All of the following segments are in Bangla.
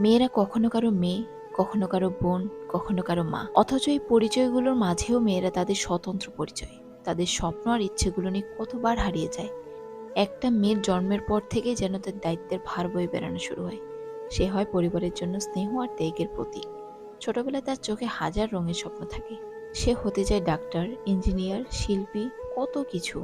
মেয়েরা কখনো কারো মেয়ে, কখনো কারো বোন, কখনো কারো মা। অথচ এই পরিচয়গুলোর মাঝেও মেয়েরা তাদের স্বতন্ত্র পরিচয়, তাদের স্বপ্ন আর ইচ্ছেগুলো নিয়ে কতবার হারিয়ে যায়। একটা মেয়ের জন্মের পর থেকেই যেন তার দায়িত্বের ভার বয়ে বেড়ানো শুরু হয়। সে হয় পরিবারের জন্য স্নেহ আর ত্যাগের প্রতীক। ছোটবেলায় তার চোখে হাজার রঙের স্বপ্ন থাকে। সে হতে চায় ডাক্তার, ইঞ্জিনিয়ার, শিল্পী, কত কিছু।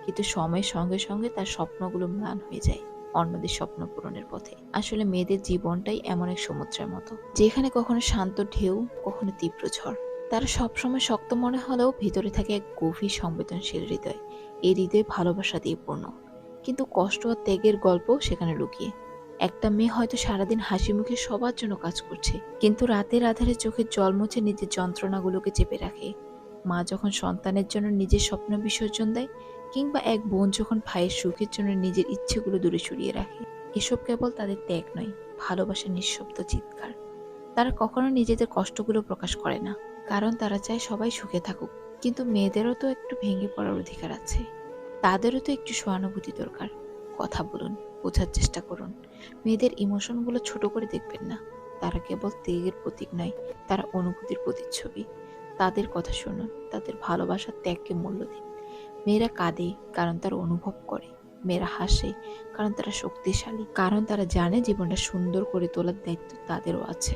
কিন্তু সময়ের সঙ্গে সঙ্গে তার স্বপ্নগুলো ম্লান হয়ে যায় অন্যদের স্বপ্ন পূরণের পথে। আসলে মেয়েদের জীবনটাই এমন এক সমুদ্রের মতো, যেখানে কখনো শান্ত ঢেউ, কখনো তীব্র ঝড়। তারা সবসময় শক্ত মনে হলেও ভিতরে থাকে এক গভীর সংবেদনশীল হৃদয়। এই হৃদয় ভালোবাসা দিয়ে পূর্ণ, কিন্তু কষ্ট আর ত্যাগের গল্পও সেখানে লুকিয়ে। একটা মেয়ে হয়তো সারাদিন হাসি মুখে সবার জন্য কাজ করছে, কিন্তু রাতের আধারে চোখের জল মুছে নিজের যন্ত্রণাগুলোকে চেপে রাখে। মা যখন সন্তানের জন্য নিজের স্বপ্ন বিসর্জন দেয়, কিংবা এক বোন যখন ভাইয়ের সুখের জন্য নিজের ইচ্ছেগুলো দূরে সরিয়ে রাখে, এসব কেবল তাদের ত্যাগ নয়, ভালোবাসার নিঃশব্দ চিৎকার। তারা কখনো নিজেদের কষ্টগুলো প্রকাশ করে না, কারণ তারা চায় সবাই সুখে থাকুক। কিন্তু মেয়েদেরও তো একটু ভেঙে পড়ার অধিকার আছে, তাদেরও তো একটু সহানুভূতি দরকার। কথা বলুন, বোঝার চেষ্টা করুন। মেয়েদের ইমোশনগুলো ছোট করে দেখবেন না। তারা কেবল ত্যাগের প্রতীক নয়, তারা অনুভূতির প্রতিচ্ছবি। তাদের কথা শুনুন, তাদের ভালোবাসার ত্যাগকে মূল্য দিন। মেয়েরা কাঁদে কারণ তারা অনুভব করে। মেয়েরা হাসে কারণ তারা শক্তিশালী, কারণ তারা জানে জীবনটা সুন্দর করে তোলার দায়িত্ব তাদেরও আছে।